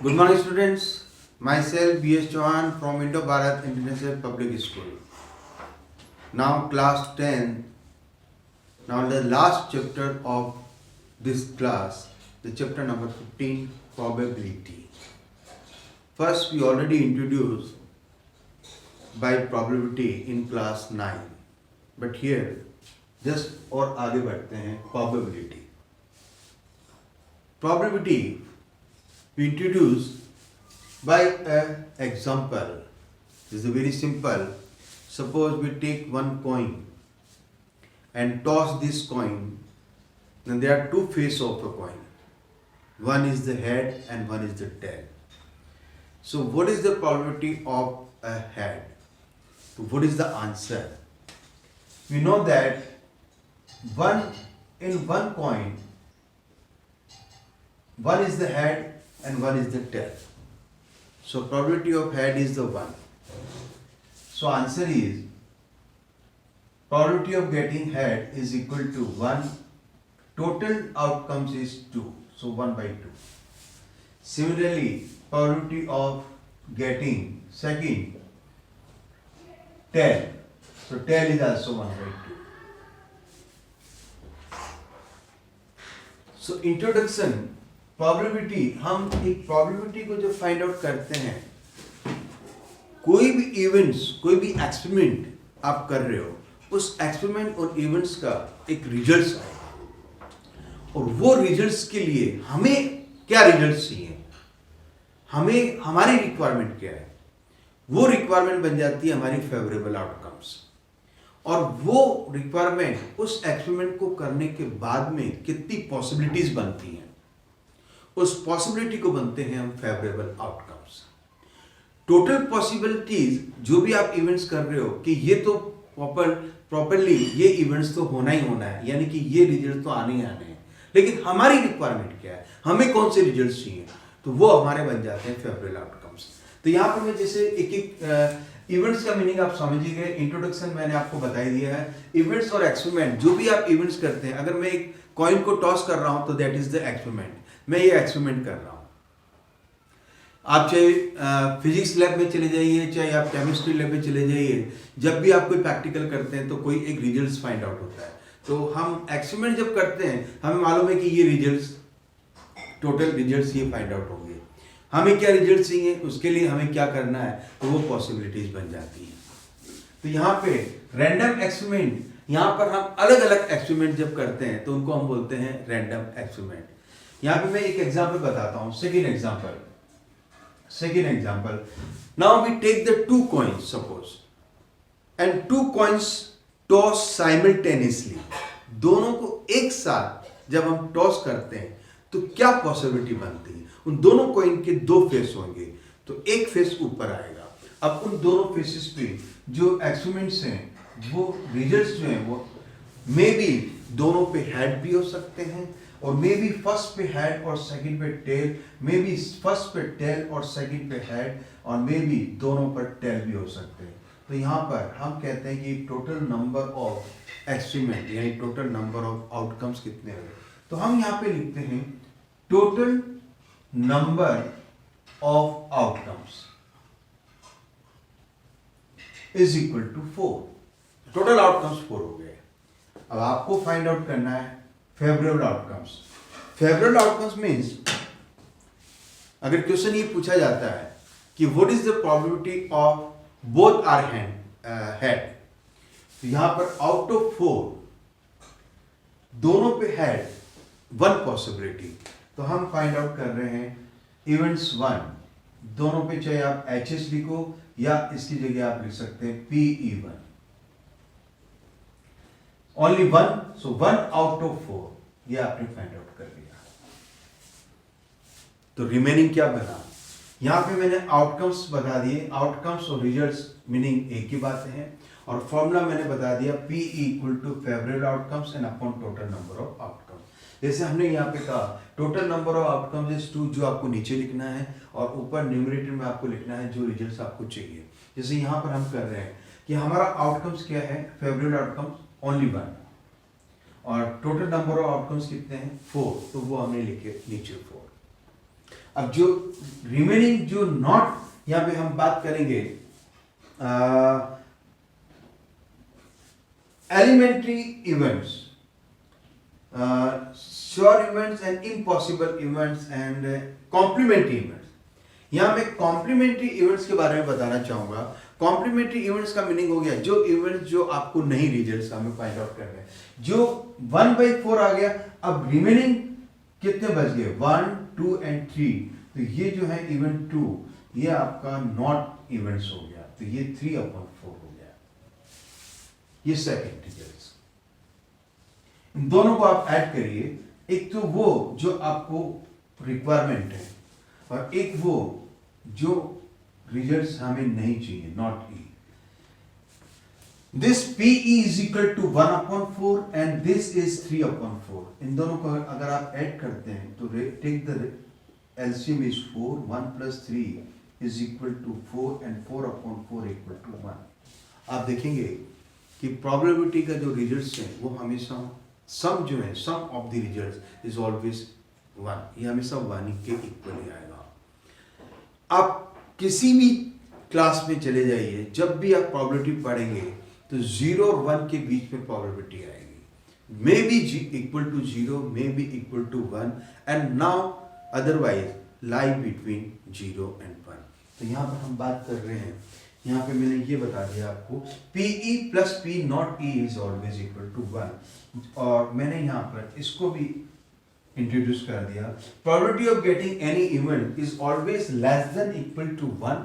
Good morning, students. Myself, B.S. Chauhan from Indo-Bharat International Public School. Now, class 10. Now, the last chapter of this class, the chapter number 15, probability. First, we already introduced by probability in class 9. But here, just और आगे बढ़ते हैं probability. Probability we introduce by an example. This is very simple. Suppose we take one coin and toss this coin. Then there are two faces of a coin. One is the head and one is the tail. So what is the probability of a head? So what is the answer? We know that in one coin, one is the head and one is the tail. So probability of head is the 1. So answer is probability of getting head is equal to 1. Total outcomes is 2. So 1 by 2. Similarly, probability of getting second tail. So tail is also 1 by 2. So introduction. Probability, हम एक probability को जो find out करते हैं, कोई भी events, कोई भी experiment आप कर रहे हो, उस experiment और events का एक results आएगा और वो results के लिए हमें क्या results चाहिए, हमें हमारी requirement क्या है, वो requirement बन जाती है हमारी favorable outcomes और वो requirement उस experiment को करने के बाद में कितनी possibilities बनती हैं, उस पॉसिबिलिटी को बनते हैं हम फेवरेबल आउटकम्स. टोटल पॉसिबिलिटीज जो भी आप इवेंट्स कर रहे हो कि ये तो प्रॉपरली ये इवेंट्स तो होना ही होना है, यानी कि ये रिजल्ट तो आने ही आने हैं, लेकिन हमारी रिक्वायरमेंट क्या है, हमें कौन से रिजल्ट्स चाहिए, तो वो हमारे बन जाते हैं फेवरेबल आउटकम्स. तो यहाँ पर मैं जैसे एक एक इवेंट्स का मीनिंग आप समझ ही गए. इंट्रोडक्शन मैंने आपको बता ही दिया है. इवेंट्स और एक्सपेरिमेंट जो भी आप इवेंट्स करते हैं, अगर मैं एक कॉइन को टॉस कर रहा हूं तो दैट इज द एक्सपेरिमेंट. मैं ये एक्सपेरिमेंट कर रहा हूं. आप चाहे फिजिक्स लैब में चले जाइए, चाहे आप केमिस्ट्री लैब में चले जाइए, जब भी आप कोई प्रैक्टिकल करते हैं तो कोई एक रिजल्ट्स फाइंड आउट होता है. तो हम एक्सपेरिमेंट जब करते हैं हमें मालूम है कि ये रिजल्ट्स टोटल रिजल्ट्स ये फाइंड आउट होंगे. हमें क्या रिजल्ट्स चाहिए, उसके लिए हमें क्या करना है, तो वो पॉसिबिलिटीज बन जाती हैं. तो यहाँ पे रैंडम एक्सपेरिमेंट, यहाँ पर हम अलग अलग एक्सपेरिमेंट जब करते हैं तो उनको हम बोलते हैं रैंडम एक्सपेरिमेंट. यहाँ पे मैं एक एग्जांपल बताता हूँ. Second example. Now we take the two coins suppose and two coins toss simultaneously. दोनों को एक साथ जब हम टॉस करते हैं तो क्या पॉसिबिलिटी बनती है. उन दोनों कॉइन के दो फेस होंगे, तो एक फेस ऊपर आएगा. अब उन दोनों फेसेस पे जो एक्सपेरिमेंट्स हैं वो रिजल्ट्स जो हैं वो मे बी दोनों पे हेड भी हो सकते हैं और मे बी फर्स्ट पे हेड और सेकंड पे टेल, मे बी फर्स्ट पे टेल और सेकंड पे हेड, और मे बी दोनों पर टेल भी हो सकते हैं. तो यहाँ पर हम कहते हैं कि टोटल नंबर ऑफ एक्सपेरिमेंट यानी टोटल नंबर ऑफ आउटकम्स कितने हुए. तो हम यहाँ पे लिखते हैं total number of outcomes is equal to 4. Total outcomes 4 हो गए. अब आपको फाइंड आउट करना है favourable outcomes. Favourable outcomes means अगर क्वेश्चन ये पूछा जाता है कि what is the probability of both are head, तो यहां पर आउट ऑफ 4 दोनों पे हेड 1 पॉसिबिलिटी. तो हम फाइंड आउट कर रहे हैं इवेंट्स 1. दोनों पे चाहे आप HS लिखो या इसकी जगह आप लिख सकते हैं PE1. Only 1, so 1 out of 4 ये आपने फाइंड आउट कर लिया. तो रिमेनिंग क्या बना, यहां पे मैंने आउटकम्स बता दिए. आउटकम्स और रिजल्ट्स मीनिंग एक ही बात है और फॉर्मूला मैंने बता दिया PE equal to favourable outcomes and upon total number of outcomes. जैसे हमने यहाँ पे कहा total number of outcomes is 2 जो आपको नीचे लिखना है और ऊपर न्यूमरेटर में आपको लिखना है जो रिजल्ट्स आपको चाहिए. जैसे यहाँ पर हम कर रहे हैं कि हमारा आउटकम्स क्या है, फेवरेबल आउटकम्स ओनली 1 और टोटल नंबर ऑफ आउटकम्स कितने हैं 4, तो वो हमने लिखे नीचे 4. अब जो रिमेनिंग जो नॉट यहाँ पे हम बात करेंगे elementary events, sure events and impossible events and complementary events. यहाँ मैं कॉम्प्लीमेंट्री इवेंट्स के बारे में बताना चाहूंगा। कॉम्प्लीमेंट्री इवेंट्स का मीनिंग हो गया जो इवेंट्स जो आपको नहीं रिजल्ट्स हमें फाइंड आउट करने हैं। जो 1/4 आ गया, अब रिमेनिंग कितने बच गए 1, 2 एंड 3। तो ये जो है इवेंट 2 ये आपका नॉट इवेंट्स हो गया, तो ये 3/4 हो गया, ये सेकंड रिजल्ट्स। इन दोनों को आप ऐड करिए, एक तो वो जो आपको रिक्वायरमेंट है और एक वो जो रिजल्ट्स हमें नहीं चाहिए, not E. This PE is equal to 1/4 and this is 3/4। इन दोनों को अगर आप ऐड करते हैं तो take the LCM is 4, 1 plus 3 is equal to 4 and 4/4 equal to 1। आप देखेंगे कि प्रोबेबिलिटी का जो रिजल्ट्स है वो हमेशा सम जो है sum of the results is always 1, ये हमेशा 1 के इक्वल ही आएगा। आप किसी भी क्लास में चले जाइए, जब भी आप प्रोबेबिलिटी पढ़ेंगे तो 0 और 1 के बीच में प्रोबेबिलिटी आएगी। May be equal to 0, may be equal to 1 and now otherwise lie between 0 and 1। तो यहाँ पर हम बात कर रहे हैं, यहाँ पे मैंने ये बता दिया आपको PE plus P not E is always equal to 1। और मैंने यहाँ पर इसको भी इंट्रोड्यूस कर दिया, probability of getting any event is always less than equal to 1,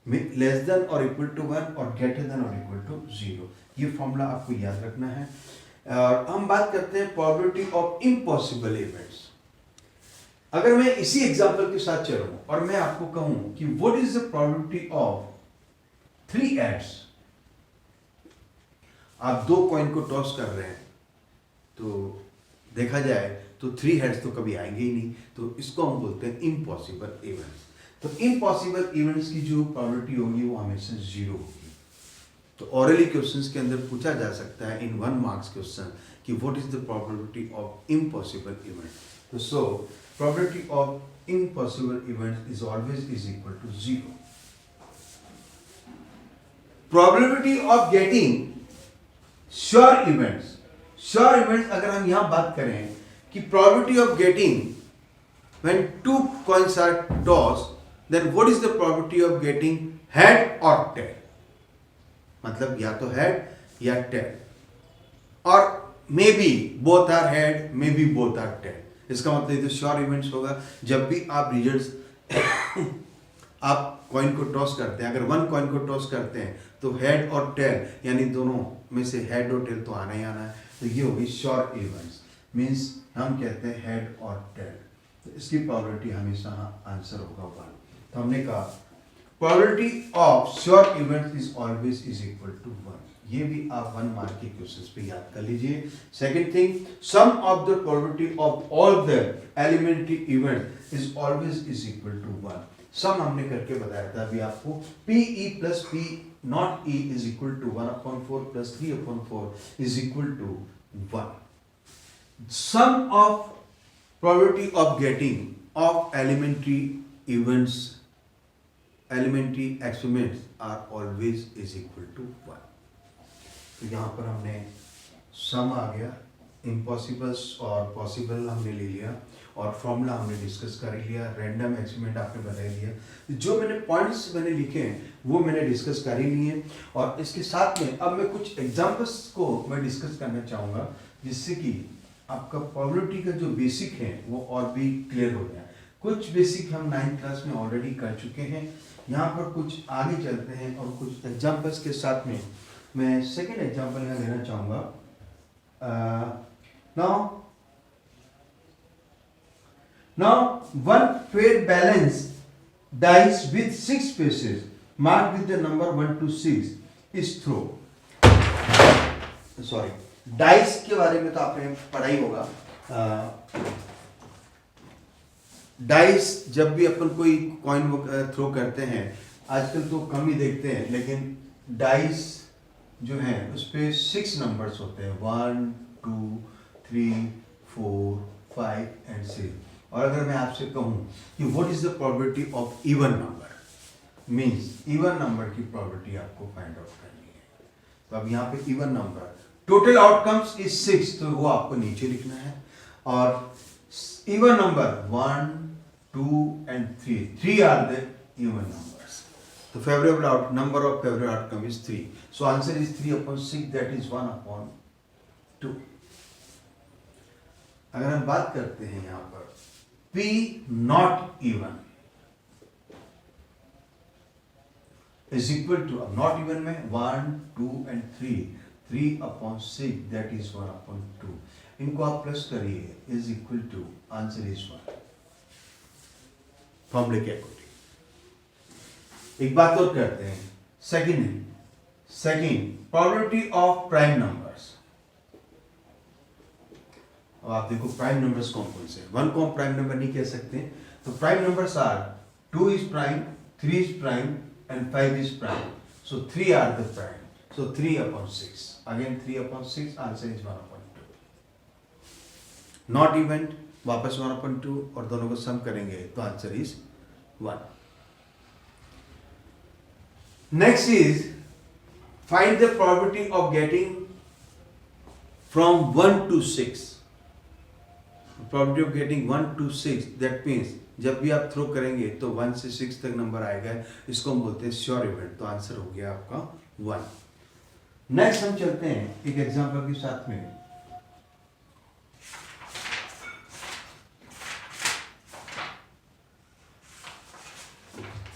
less than और इक्वल टू 1 और ग्रेटर देन और इक्वल टू 0। ये फॉर्मूला आपको याद रखना है। और हम बात करते हैं प्रोबेबिलिटी ऑफ इम्पॉसिबल इवेंट्स। अगर मैं इसी एग्जांपल के साथ चलूं और मैं आपको कहूं कि what is the probability of 3 heads. आप 2 कॉइन को टॉस कर रहे हैं तो देखा जाए तो 3 हेड्स तो कभी आएंगे ही नहीं, तो इसको हम बोलते हैं इम्पॉसिबल इवेंट्स। तो इम्पॉसिबल इवेंट्स की जो प्रोबेबिलिटी होगी वो हमेशा 0 होगी। तो ऑरली क्वेश्चंस के अंदर पूछा जा सकता है इन 1 मार्क्स क्वेश्चन कि what is the probability of impossible event. तो so probability of impossible event is always is equal to 0। Probability of getting sure events, sure events अगर हम यहां बात करें कि probability of getting when 2 coins are tossed, then what is the probability of getting head or tail? मतलब या तो head या tail, और may be both are head, may be both are tail. इसका मतलब ये तो श्योर इवेंट्स होगा। जब भी आप रिजल्ट्स आप कॉइन को टॉस करते हैं, अगर 1 कॉइन को टॉस करते हैं तो हेड और टेल यानी दोनों में से हेड और टेल तो आना ही आना है, तो ये होगी श्योर इवेंट्स। मीन्स हम कहते हैं हेड और टेल, तो इसकी प्रोबेबिलिटी हमेशा आंसर होगा 1। तो हमने कहा probability of sure events is always is equal to 1। ये भी आप 1 मार्क के क्वेश्चंस पे याद कर लीजिए। Second thing, sum of the probability of all the elementary event is always is equal to 1। Sum हमने करके बताया था अभी आपको, PE plus P not E is equal to 1/4 plus 3/4 is equal to 1। Sum of probability of getting of elementary events, elementary experiments are always is equal to 1। तो यहाँ पर हमने सम आ गया, इम्पॉसिबल्स और पॉसिबल हमने ले लिया और फॉर्मूला हमने डिस्कस कर लिया, रैंडम एक्सपेरिमेंट आपने बता दिया। जो मैंने पॉइंट्स मैंने लिखे हैं वो मैंने डिस्कस कर ही लिए, और इसके साथ में अब मैं कुछ एग्जांपल्स को मैं डिस्कस करना चाहूँगा जिससे कि आपका प्रोबेबिलिटी का जो बेसिक है वो और भी क्लियर हो गया। कुछ बेसिक हम 9th क्लास में ऑलरेडी कर चुके हैं, यहाँ पर कुछ आगे चलते हैं और कुछ एग्जांपल्स के साथ में मैं सेकंड एग्जांपल यहाँ लेना चाहूँगा। now one fair balance dice with 6 pieces marked with the number 1 to 6 is thrown। Sorry, dice के बारे में तो आपने पढ़ा ही होगा। डाइस जब भी अपन कोई कॉइन थ्रो करते हैं, आजकल तो कम ही देखते हैं, लेकिन डाइस जो है उस पे 6 नंबर्स होते हैं, 1, 2, 3, 4, 5 एंड 6। और अगर मैं आपसे कहूँ कि what is the probability of even number, means even number की प्रोबेबिलिटी आपको फाइंड आउट करनी है। तो अब यहाँ पे even number total outcomes is 6, तो वो आपको नीचे लिखना है। और even number 1, 2 and 3 are the even numbers. तो favourable out number of favourable outcome is 3, so answer is 3/6, that is 1/2। अगर हम बात करते हैं यहां पर P not even is equal to, अब नॉट इवन में 1, 2 and 3/6 दैट इज 1/2। इनको आप प्लस करिए, is equal to, answer is 1। फॉर्मूले के अकॉर्डिंग एक बात और करते हैं, second probability of prime numbers. अब आप देखो प्राइम नंबर्स कौन कौन से, 1 को हम प्राइम नंबर नहीं कह सकते, तो prime numbers are 2 is prime, 3 is prime and 5 is prime, so 3 are the prime, so 3/6, again 3/6, answer is 1/2। Not even वापस 1/2 और दोनों को सम करेंगे तो answer is 1। Next is find the probability of getting from 1 to 6। Probability of getting 1 to 6, that means जब भी आप throw करेंगे तो 1 से 6 तक नंबर आएगा, इसको हम बोलते हैं श्योर इवेंट। तो आंसर हो गया आपका 1। नेक्स्ट हम चलते हैं एक एग्जांपल के साथ में।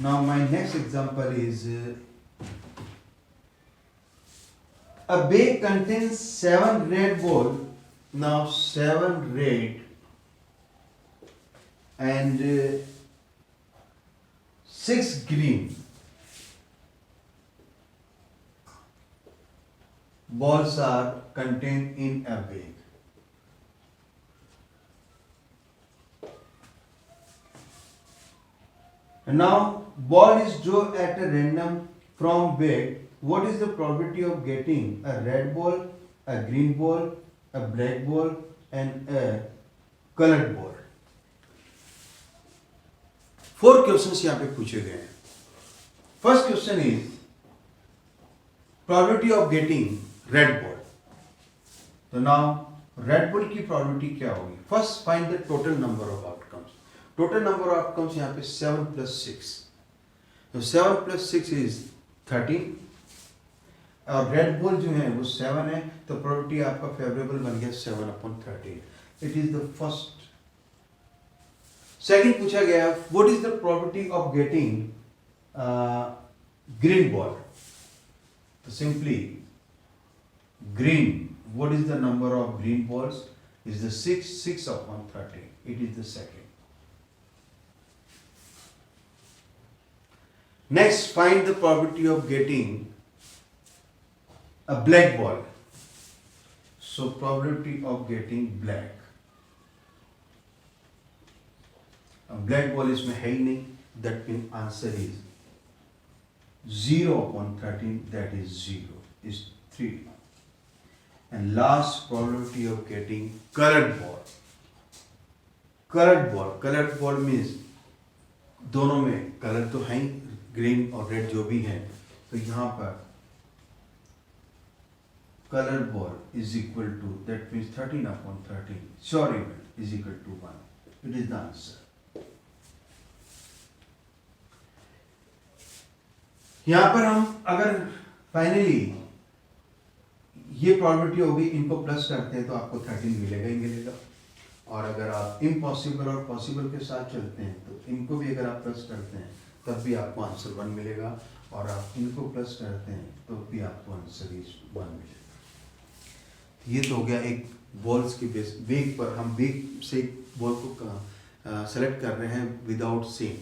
Now my next example is a bag contains 7 red ball, now 7 red and 6 green balls are contained in a bag. And now ball is drawn at a random from bag. What is the probability of getting a red ball, a green ball, a black ball and a colored ball? 4 questions यहाँ पे पूछे गए हैं। First question is probability of getting red ball. तो now red ball की probability क्या होगी? First find the total number of outcomes. Total number of outcomes यहाँ पे 7 + 6, तो 7 + 6 इज 13 और रेड बॉल जो है वो 7 है, तो प्रोबेबिलिटी आपका फेवरेबल बन गया 7/13। It is the first. Second पूछा गया what is the probability of getting green ball. तो simply green, what is the number of green balls is the 6/13। It is the second. Next find the probability of getting a black ball. So probability of getting black. A black ball इसमें है ही नहीं, that means answer is 0/13, that is 0, is 3. And last probability of getting colored ball. Colored ball means दोनों में colour तो है ही, green और red जो भी है, तो यहाँ पर color ball is equal to, that means 13/13, sure event is equal to 1. It is the answer. यहां पर हम अगर फाइनली ये प्रोबेबिलिटी होगी, इनको प्लस करते हैं तो आपको 13 मिलेगा ही मिलेगा। और अगर आप इम्पॉसिबल और पॉसिबल के साथ चलते हैं तो इनको भी अगर आप प्लस करते हैं तब भी आपको आंसर 1 मिलेगा, और आप इनको प्लस करते हैं तो भी आपको आंसर 1 मिलेगा। ये तो हो गया एक बॉल्स की बेस, बेग पर हम बेग से बॉल को सेलेक्ट कर रहे हैं विदाउट सीइंग,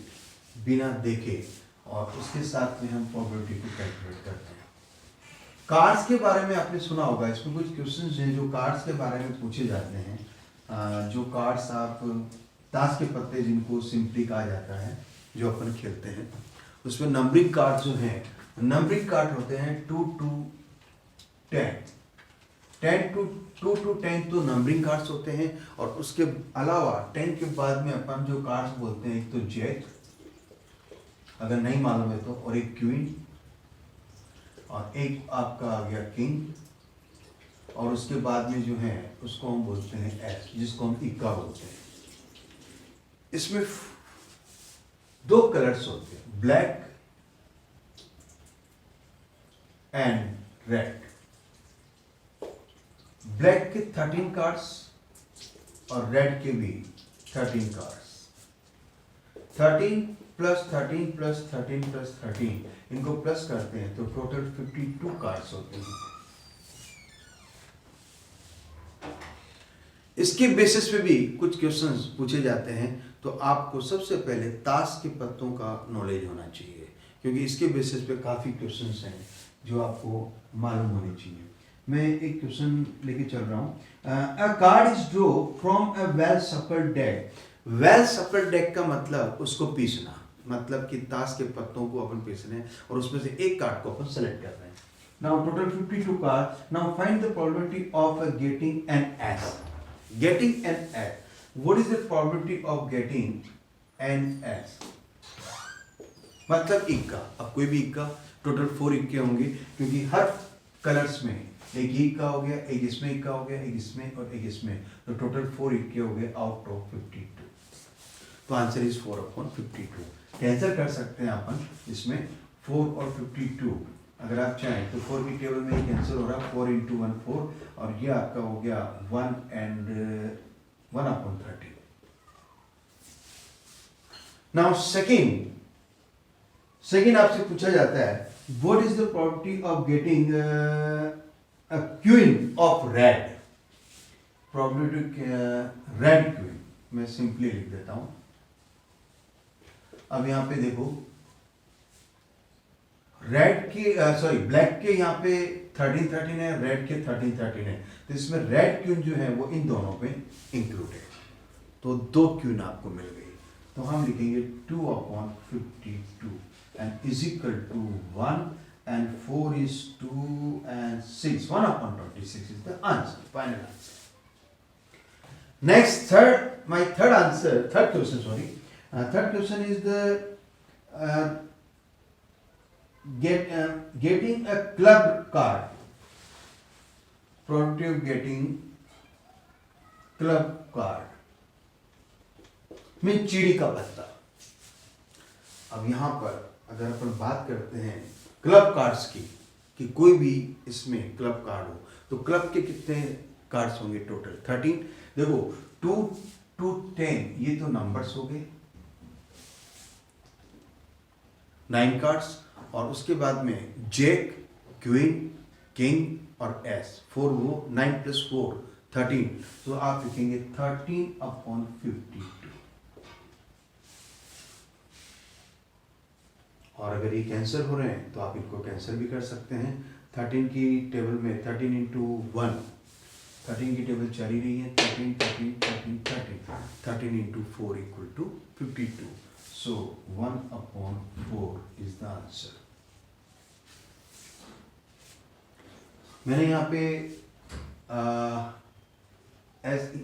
बिना देखे, और उसके साथ में हम प्रोबेबिलिटी को कैलकुलेट करते हैं। कार्ड्स के बारे में आपने सुना होगा, इसमें कुछ क्वेश्चंस हैं जो कार्ड्स के बारे में पूछे जाते हैं। जो कार्ड्स आप ताश के पत्ते जिनको सिंपली कहा जाता है, जो अपन खेलते हैं, उसमें नंबरिंग कार्ड जो हैं, नंबरिंग कार्ड होते हैं 2 to 10। 2 to 10 तो नंबरिंग कार्ड्स होते हैं, और उसके अलावा 10 के बाद में अपन जो कार्ड्स बोलते हैं, एक तो जैक, अगर नहीं मालूम है तो, और एक क्वीन, और एक आपका आ गया किंग, और उसके बाद में जो है उसको हम बोलते हैं एस, जिसको हम इक्का बोलते हैं। इसमें 2 कलर्स होते हैं, ब्लैक एंड रेड। ब्लैक के 13 कार्ड्स और रेड के भी 13 कार्ड्स। 13 प्लस 13 प्लस 13 प्लस 13, इनको प्लस करते हैं तो टोटल 52 कार्ड्स होते हैं। इसके बेसिस पे भी कुछ क्वेश्चंस पूछे जाते हैं, तो आपको सबसे पहले ताश के पत्तों का नॉलेज होना चाहिए, क्योंकि इसके बेसिस पे काफ़ी क्वेश्चंस हैं जो आपको मालूम होने चाहिए। मैं एक क्वेश्चन लेके चल रहा हूँ। अ card is draw from a well shuffled deck. Well shuffled deck का मतलब उसको पीसना, मतलब कि ताश के पत्तों को अपन पीस रहे हैं और उसमें से एक कार्ड को अपन सेलेक्ट कर रहे हैं। Now total 52 card. Now find the probability of getting an S. Getting an S, what is the probability of getting an S? मतलब इक्का। अब कोई भी इक्का, टोटल 4 इक्के होंगे, क्योंकि हर कलर्स में एक इक्का हो गया, एक इसमें इक्का हो गया, एक इसमें और एक इसमें, तो टोटल 4 इक्के हो गए आउट ऑफ 52। तो आंसर इज 4/52। कैंसिल कर सकते हैं अपन इसमें 4 और 52। अगर आप चाहें तो 4 की टेबल में कैंसिल हो रहा है, 4 × 1 4, और ये आपका हो गया 1 and 1/30। नाउ सेकेंड आपसे पूछा जाता है, what is the probability of getting a queen of red? Probability red queen, मैं सिंपली लिख देता हूं। अब यहां पे देखो, रेड के ब्लैक के यहाँ पे 13 है, रेड के 13 है, तो इसमें रेड क्वीन जो है वो इन दोनों पे इंक्लूड है, तो 2 क्वीन आपको मिल गई। तो हम लिखेंगे 2/52 and is equal to 1 and 4 is 2 and 6, 1/26 is the answer, final answer. Next, third question is the getting a club card. Probability of getting club card में चिड़ी का पत्ता। अब यहाँ पर अगर अपन बात करते हैं क्लब कार्ड्स की, कि कोई भी इसमें क्लब कार्ड हो, तो क्लब के कितने कार्ड्स होंगे टोटल? 13। देखो 2 to 10 ये तो नंबर्स हो गए, 9 कार्ड्स, और उसके बाद में जैक, क्वीन, किंग और एस, 4 वो, 9 + 4 13, तो आप लिखेंगे 13/52। और अगर ये कैंसिल हो रहे हैं तो आप इनको कैंसिल भी कर सकते हैं। 13 की टेबल में 13 × 1, 13 की टेबल चली रही है, 13 13 13 13, 13 × 4 = 52। So 1/4 is the answer. मैंने यहाँ पे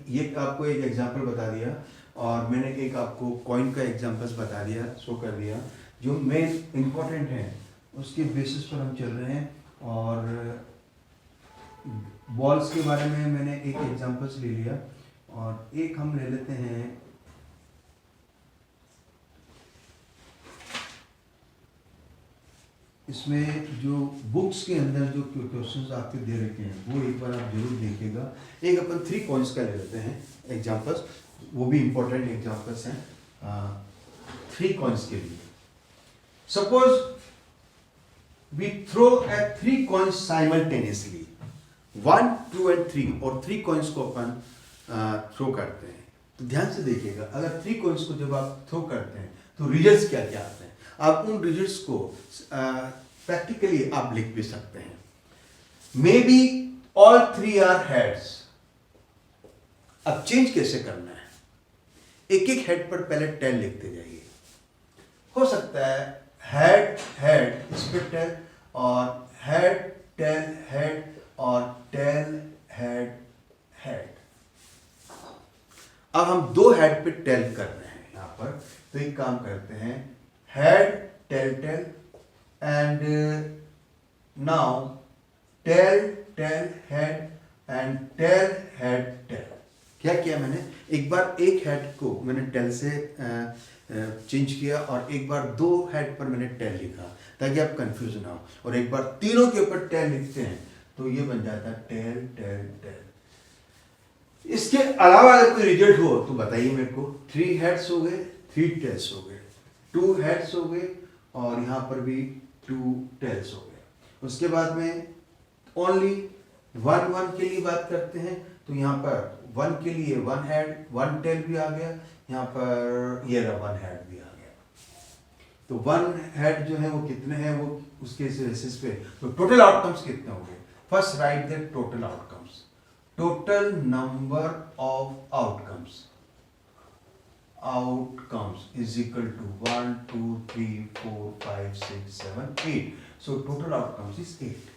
ये आपको एक एग्जांपल बता दिया, और मैंने एक आपको कॉइन का एग्जांपल्स बता दिया, शो कर दिया। जो मेन इम्पोर्टेंट है उसके बेसिस पर हम चल रहे हैं, और बॉल्स के बारे में मैंने एक एग्जांपल्स ले लिया, और एक हम ले लेते हैं इसमें जो बुक्स के अंदर जो क्वेश्चंस आपके दे रखे हैं वो एक बार आप जरूर देखिएगा। एक अपन 3 कॉइन्स का ले लेते हैं एग्जांपल्स, वो भी इंपॉर्टेंट एग्जांपल्स हैं 3 कॉइन्स के लिए। Suppose we throw at 3 coins simultaneously, 1 2 and 3, और 3 कॉइन्स को अपन थ्रो करते हैं। तो ध्यान से देखिएगा, अगर 3 कॉइन्स को जब आप थ्रो करते हैं तो रिजल्ट्स क्या क्या आते हैं। आप उन रिजल्ट्स को प्रैक्टिकली आप लिख भी सकते हैं। May be all 3 are heads. अब चेंज कैसे करना है, एक एक हेड पर पहले टेल लिखते जाइए। हो सकता है हेड हेड इस पे टेल, और हेड टेल हेड, और टेल हेड, हेड। अब हम दो हेड पे टेल कर रहे हैं यहां पर, तो एक काम करते हैं, head tail tail and now tail tail head and tail head tail. क्या किया मैंने, एक बार एक हेड को मैंने टेल से चेंज किया और एक बार दो हेड पर मैंने टेल लिखा ताकि आप कंफ्यूज ना हो, और एक बार तीनों के ऊपर टेल लिखते हैं तो ये बन जाता है टेल टेल टेल। इसके अलावा अगर कोई रिजल्ट हो तो बताइए मेरे को। 3 हेड्स हो गए, 3 टेल्स हो गए, 2 हेड्स हो गए और यहां पर भी 2 टेल्स हो गए। उसके बाद में ओनली 1 1 के लिए बात करते हैं, तो यहाँ पर 1 के लिए 1 हेड 1 टेल भी आ गया, यहाँ पर ये रहा 1 हेड भी आ गया। तो 1 हेड जो है वो कितने हैं, वो उसके बेसिस पे तो टोटल आउटकम्स कितने होंगे। First right the total outcomes, total number of outcomes, outcomes is equal to 1 2 3 4 5 6 7 8, so total outcomes is 8।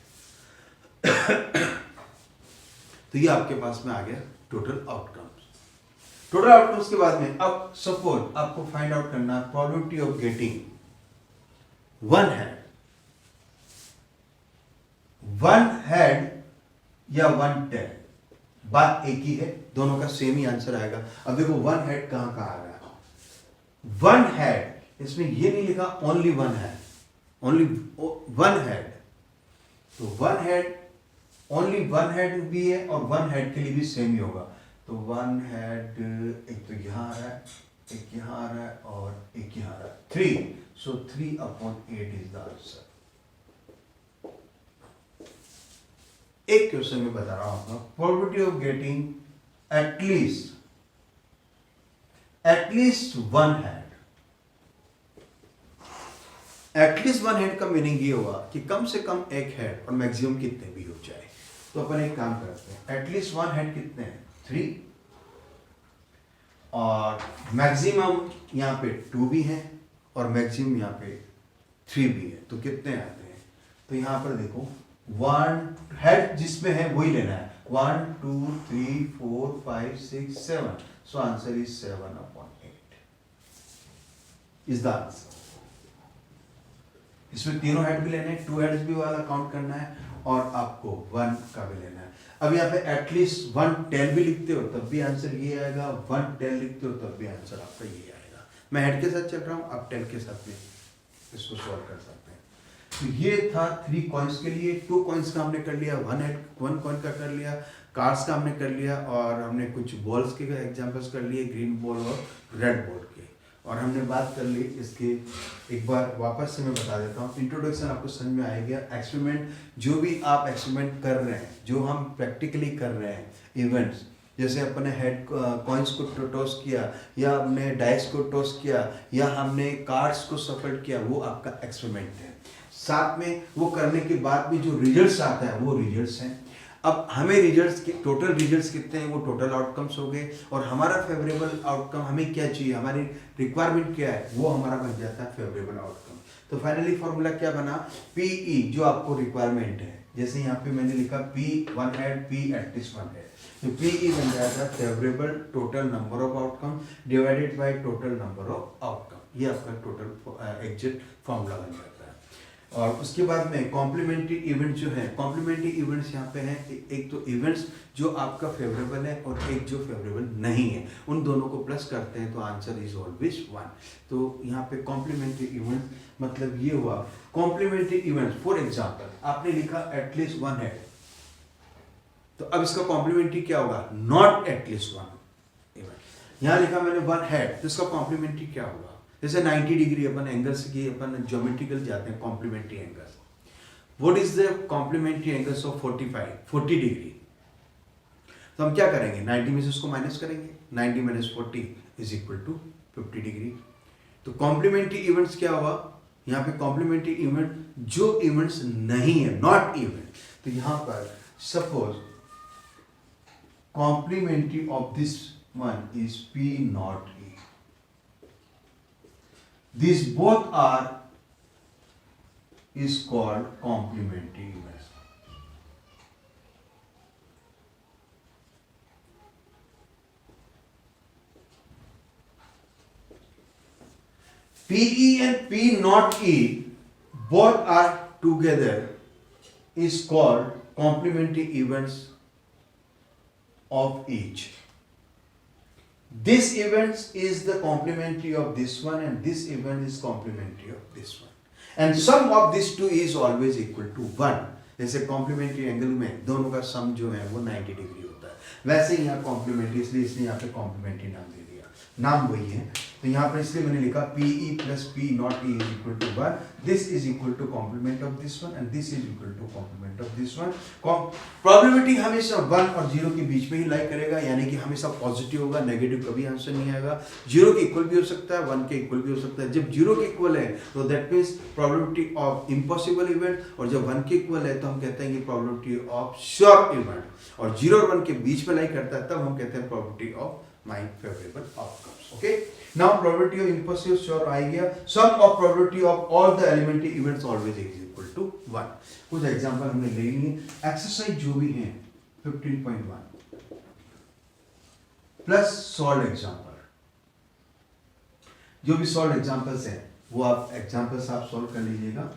तो ये आपके पास में आ गया टोटल आउटकम्स। टोटल आउटकम्स के बाद में अब सपोज आपको फाइंड आउट करना प्रोबेबिलिटी ऑफ गेटिंग 1 हेड या 1 टेल, बात एक ही है, दोनों का सेम ही आंसर आएगा। अब देखो 1 हेड कहां कहां आ रहा है, 1 हेड, इसमें ये नहीं लिखा ओनली 1 हेड, ओनली 1 हेड, तो 1 हेड ओनली 1 हेड भी है और 1 हेड के लिए भी सेम ही होगा। तो 1 हेड एक तो यहां आ रहा है, एक यहां आ रहा है और एक यहां आ रहा है, 3, सो 3/8 इज द आंसर। एक क्वेश्चन में बता रहा हूं, probability of getting at least 1 head. At least 1 head का मीनिंग ये हुआ कि कम से कम एक हेड और मैक्सिमम कितने भी हो जाए। तो अपन एक काम करते हैं, एटलीस्ट 1 हेड कितने हैं 3, और मैक्सिमम यहाँ पे 2 भी है और मैक्सिमम यहाँ पे 3 भी है, तो कितने आते हैं। तो यहाँ पर देखो 1 हेड जिसमें है वही लेना है, 1 2 3 4 5 6 7, सो answer is 7/8 is the answer. इसमें तीनों हेड भी लेने हैं, 2 हेड्स भी वाला काउंट करना है और आपको 1 का भी लेना है। अब यहाँ पे एटलीस्ट 1 टेल भी लिखते हो तब भी आंसर ये आएगा, 1 टेल लिखते हो तब भी आंसर आपका ये आएगा। मैं हेड के साथ चल रहा हूँ, आप टेल के साथ भी इसको सॉल्व कर सकते हैं। तो ये था 3 कॉइन्स के लिए। 2 कॉइन्स का हमने कर लिया, 1 कॉइन का कर लिया, कार्ड्स का हमने कर लिया, और हमने कुछ बॉल्स के एग्जांपल्स कर लिए, ग्रीन बॉल और रेड बॉल के, और हमने बात कर ली इसके। एक बार वापस से मैं बता देता हूँ, इंट्रोडक्शन आपको समझ में आ गया। एक्सपेरिमेंट, जो भी आप एक्सपेरिमेंट कर रहे हैं, जो हम प्रैक्टिकली कर रहे हैं इवेंट्स, जैसे अपने हेड कॉइन्स को टॉस किया, या हमने डाइस को टॉस किया, या हमने कार्ड्स को सफल किया, वो आपका एक्सपेरिमेंट है। साथ में वो करने के बाद भी जो रिजल्ट्स आता है वो रिजल्ट्स हैं। अब हमें रिजल्ट्स के टोटल रिजल्ट्स कितने हैं, वो टोटल आउटकम्स हो गए, और हमारा फेवरेबल आउटकम हमें क्या चाहिए, हमारी रिक्वायरमेंट क्या है, वो हमारा बन जाता है फेवरेबल आउटकम। तो फाइनली फॉर्मूला क्या बना, पीई जो आपको रिक्वायरमेंट है, जैसे यहाँ पे मैंने लिखा P 1 head, P at least 1 head, तो पीई बन जाएगा favourable total number of outcome divided by total number of outcome. ये आपका टोटल एग्जैक्ट फॉर्मूला बन जाता है। और उसके बाद में कॉम्प्लीमेंट्री इवेंट जो है, कॉम्प्लीमेंट्री इवेंट्स यहाँ पे हैं, एक तो इवेंट्स जो आपका फेवरेबल है और एक जो फेवरेबल नहीं है, उन दोनों को प्लस करते हैं तो आंसर इज ऑलवेज 1। तो यहाँ पे कॉम्प्लीमेंट्री इवेंट मतलब ये हुआ, कॉम्प्लीमेंट्री इवेंट्स फॉर एग्जांपल आपने लिखा एटलीस्ट 1 हेड, तो अब इसका कॉम्प्लीमेंट्री क्या होगा, नॉट एटलीस्ट 1 इवेंट। यहाँ लिखा मैंने 1 हेड, तो इसका कॉम्प्लीमेंट्री क्या होगा, जैसे 90 डिग्री अपन एंगल्स की अपन ज्योमेट्रिकल जाते हैं, complementary angles, what is the complementary angles of 40 degree. तो हम क्या करेंगे, 90 में से उसको माइनस करेंगे, 90 - 40 इज इक्वल टू 50 डिग्री। तो कॉम्प्लीमेंट्री इवेंट्स क्या हुआ, यहाँ पे कॉम्प्लीमेंट्री इवेंट जो इवेंट्स नहीं है, नॉट इवेंट, तो यहाँ पर suppose complementary of this one is P not E। These both are is called complementary events. PE and P not E both are together is called complementary events of each. This event is the complementary of this one and this event is complementary of this one. And sum of these two is always equal to 1. जैसे complementary angle में दोनों का सम जो है वो 90 degree होता है, वैसे ही यहाँ कॉम्प्लीमेंट्री, इसलिए इसने यहाँ पे कॉम्प्लीमेंट्री नाम दे दिया, नाम वही है। तो यहाँ पर इसलिए मैंने लिखा PE plus P not E is equal to 1. This is equal to complement of this one and this is equal to complement of this one. Probability हमेशा 1 और 0 के बीच में ही लाई करेगा, यानी कि हमेशा पॉजिटिव होगा, नेगेटिव कभी आंसर नहीं आएगा। 0 के इक्वल भी हो सकता है, 1 के इक्वल भी हो सकता है। जब 0 के इक्वल है तो that means probability of impossible event, और जब 1 के इक्वल है तो हम कहते हैं कि प्रोबेबिलिटी ऑफ श्योर इवेंट, और 0 और 1 के बीच में लाई करता है तब हम कहते हैं probability of my favourable outcomes. Okay, now probability of impossible sure आ गया। Sum of probability of all the elementary events always is equal to 1। कुछ एग्जांपल हमने ले लिए। एक्सरसाइज जो भी है 15.1 प्लस सॉल्व एग्जांपल, जो भी सॉल्व एग्जांपल्स हैं वो आप एग्जांपल्स आप सॉल्व कर लीजिएगा।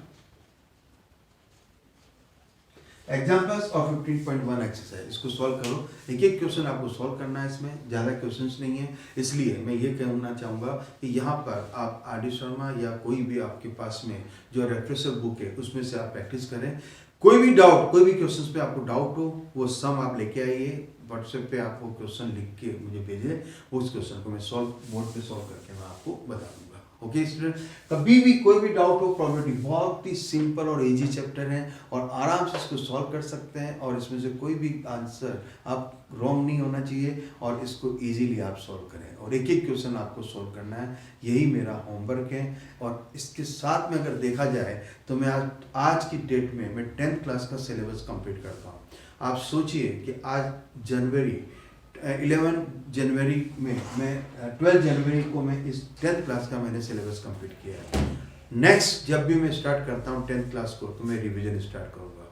एग्जांपल्स ऑफ 15.1 एक्सरसाइज, इसको सॉल्व करो। एक एक क्वेश्चन आपको सॉल्व करना है, इसमें ज़्यादा क्वेश्चंस नहीं है, इसलिए मैं ये कहना चाहूँगा कि यहाँ पर आप आर.डी. शर्मा या कोई भी आपके पास में जो रेफ्रेशर बुक है उसमें से आप प्रैक्टिस करें। कोई भी डाउट, कोई भी क्वेश्चन पे आपको डाउट हो वो सम आप लेके आइए, व्हाट्सएप पे आप वो क्वेश्चन लिख के मुझे भेजिए, उस क्वेश्चन को मैं सॉल्व बोर्ड पे सॉल्व करके मैं आपको बता दूंगा। ओके स्टूडेंट, कभी भी कोई भी डाउट हो, प्रोबेबिलिटी बहुत ही सिंपल और इजी चैप्टर है और आराम से इसको सॉल्व कर सकते हैं, और इसमें से कोई भी आंसर आप रॉन्ग नहीं होना चाहिए और इसको इजीली आप सॉल्व करें, और एक एक क्वेश्चन आपको सॉल्व करना है, यही मेरा होमवर्क है। और इसके साथ में अगर देखा जाए तो मैं आज की डेट में मैं 10th क्लास का सिलेबस कंप्लीट करता हूँ। आप सोचिए कि आज 11 जनवरी में मैं 12 जनवरी को मैं इस 10th क्लास का मैंने सिलेबस कंप्लीट किया है। नेक्स्ट जब भी मैं स्टार्ट करता हूँ 10th क्लास को तो मैं रिवीजन स्टार्ट करूँगा।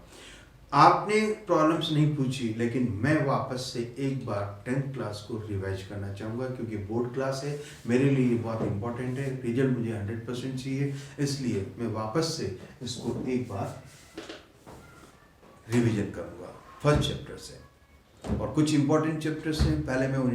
आपने प्रॉब्लम्स नहीं पूछी, लेकिन मैं वापस से एक बार 10th क्लास को रिवाइज करना चाहूँगा, क्योंकि बोर्ड क्लास है, मेरे लिए ये बहुत इंपॉर्टेंट है, रिजल्ट मुझे 100% चाहिए, इसलिए मैं वापस से इसको एक बार रिवीजन करूँगा फर्स्ट चैप्टर से। और कुछ इंपॉर्टेंट चैप्टर्स हैं, पहले मैं उन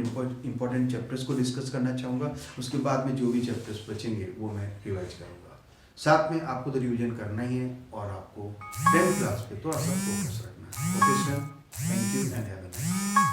इंपॉर्टेंट चैप्टर्स को डिस्कस करना चाहूँगा, उसके बाद में जो भी चैप्टर्स बचेंगे वो मैं रिवाइज करूँगा। साथ में आपको तो रिवीजन करना ही है और आपको 10th क्लास पे थोड़ा सा फोकस रखना है। Okay sir, thank you and have a nice day.